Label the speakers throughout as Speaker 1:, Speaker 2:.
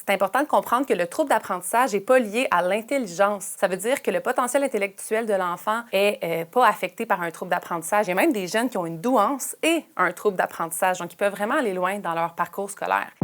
Speaker 1: C'est important de comprendre que le trouble d'apprentissage n'est pas lié à l'intelligence. Ça veut dire que le potentiel intellectuel de l'enfant est pas affecté par un trouble d'apprentissage. Il y a même des jeunes qui ont une douance et un trouble d'apprentissage, donc ils peuvent vraiment aller loin dans leur parcours scolaire.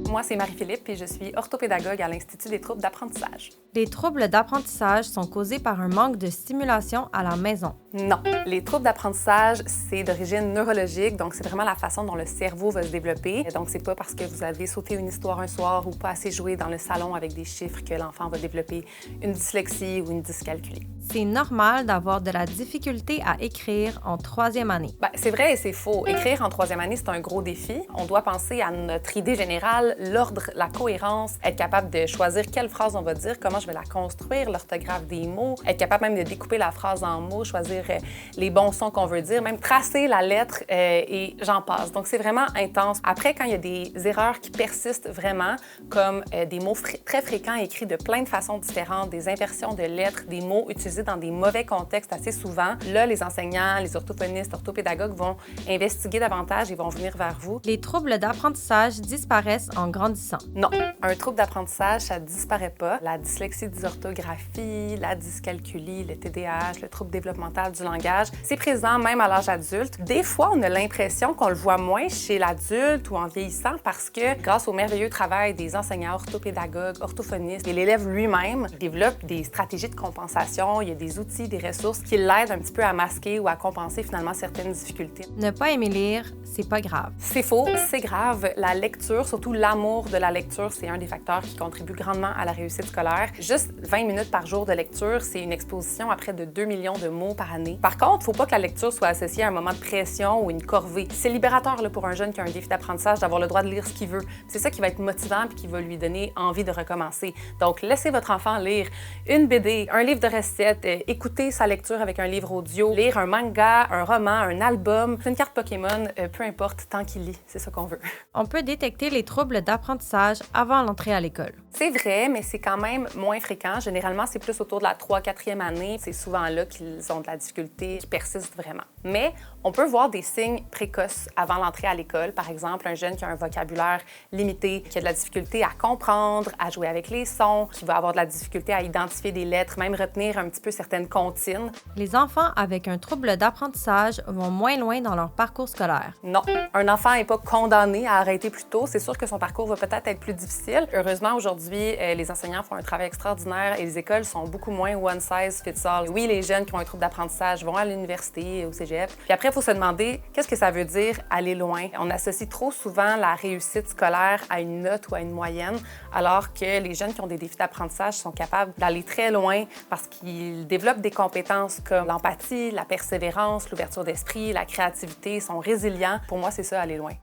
Speaker 1: Moi, c'est Marie-Philippe et je suis orthopédagogue à l'Institut des troubles d'apprentissage.
Speaker 2: Les troubles d'apprentissage sont causés par un manque de stimulation à la maison.
Speaker 1: Non. Les troubles d'apprentissage, c'est d'origine neurologique, donc c'est vraiment la façon dont le cerveau va se développer. Donc, c'est pas parce que vous avez sauté une histoire un soir ou pas assez joué dans le salon avec des chiffres que l'enfant va développer une dyslexie ou une dyscalculie.
Speaker 2: C'est normal d'avoir de la difficulté à écrire en troisième année.
Speaker 1: C'est vrai et c'est faux. Écrire en troisième année, c'est un gros défi. On doit penser à notre idée générale, l'ordre, la cohérence, être capable de choisir quelle phrase on va dire, comment je vais la construire, l'orthographe des mots, être capable même de découper la phrase en mots, choisir les bons sons qu'on veut dire, même tracer la lettre et j'en passe. Donc, c'est vraiment intense. Après, quand il y a des erreurs qui persistent vraiment, comme des mots très fréquents écrits de plein de façons différentes, des inversions de lettres, des mots utilisés dans des mauvais contextes assez souvent, là, les enseignants, les orthophonistes, orthopédagogues vont investiguer davantage et vont venir vers vous.
Speaker 2: Les troubles d'apprentissage disparaissent en grandissant.
Speaker 1: Non, un trouble d'apprentissage, ça ne disparaît pas. La dyslexie, dysorthographie, la dyscalculie, le TDAH, le trouble développemental du langage, c'est présent même à l'âge adulte. Des fois, on a l'impression qu'on le voit moins chez l'adulte ou en vieillissant parce que grâce au merveilleux travail des enseignants orthopédagogues, orthophonistes et l'élève lui-même développe des stratégies de compensation. Il y a des outils, des ressources qui l'aident un petit peu à masquer ou à compenser finalement certaines difficultés.
Speaker 2: Ne pas aimer lire, c'est pas grave.
Speaker 1: C'est faux, c'est grave. La lecture, surtout l'amour de la lecture, c'est un des facteurs qui contribue grandement à la réussite scolaire. Juste 20 minutes par jour de lecture, c'est une exposition à près de 2 millions de mots par année. Par contre, il ne faut pas que la lecture soit associée à un moment de pression ou une corvée. C'est libérateur là, pour un jeune qui a un défi d'apprentissage d'avoir le droit de lire ce qu'il veut. C'est ça qui va être motivant et qui va lui donner envie de recommencer. Donc, laissez votre enfant lire une BD, un livre de recettes, écouter sa lecture avec un livre audio, lire un manga, un roman, un album, une carte Pokémon, peu importe, tant qu'il lit, c'est ça qu'on veut.
Speaker 2: On peut détecter les troubles d'apprentissage avant l'entrée à l'école.
Speaker 1: C'est vrai, mais c'est quand même moins fréquent. Généralement, c'est plus autour de la 3e-4e année. C'est souvent là qu'ils ont de la difficulté qui persiste vraiment. Mais on peut voir des signes précoces avant l'entrée à l'école. Par exemple, un jeune qui a un vocabulaire limité, qui a de la difficulté à comprendre, à jouer avec les sons, qui va avoir de la difficulté à identifier des lettres, même retenir un petit peu certaines comptines.
Speaker 2: Les enfants avec un trouble d'apprentissage vont moins loin dans leur parcours scolaire.
Speaker 1: Non, un enfant n'est pas condamné à arrêter plus tôt. C'est sûr que son parcours va peut-être être plus difficile. Heureusement, aujourd'hui, les enseignants font un travail extraordinaire et les écoles sont beaucoup moins one size fits all. Oui, les jeunes qui ont un trouble d'apprentissage vont à l'université, au cégep. Puis après, il faut se demander qu'est-ce que ça veut dire aller loin. On associe trop souvent la réussite scolaire à une note ou à une moyenne, alors que les jeunes qui ont des défis d'apprentissage sont capables d'aller très loin parce qu'ils développent des compétences comme l'empathie, la persévérance, l'ouverture d'esprit, la créativité, sont résilients. Pour moi, c'est ça, aller loin.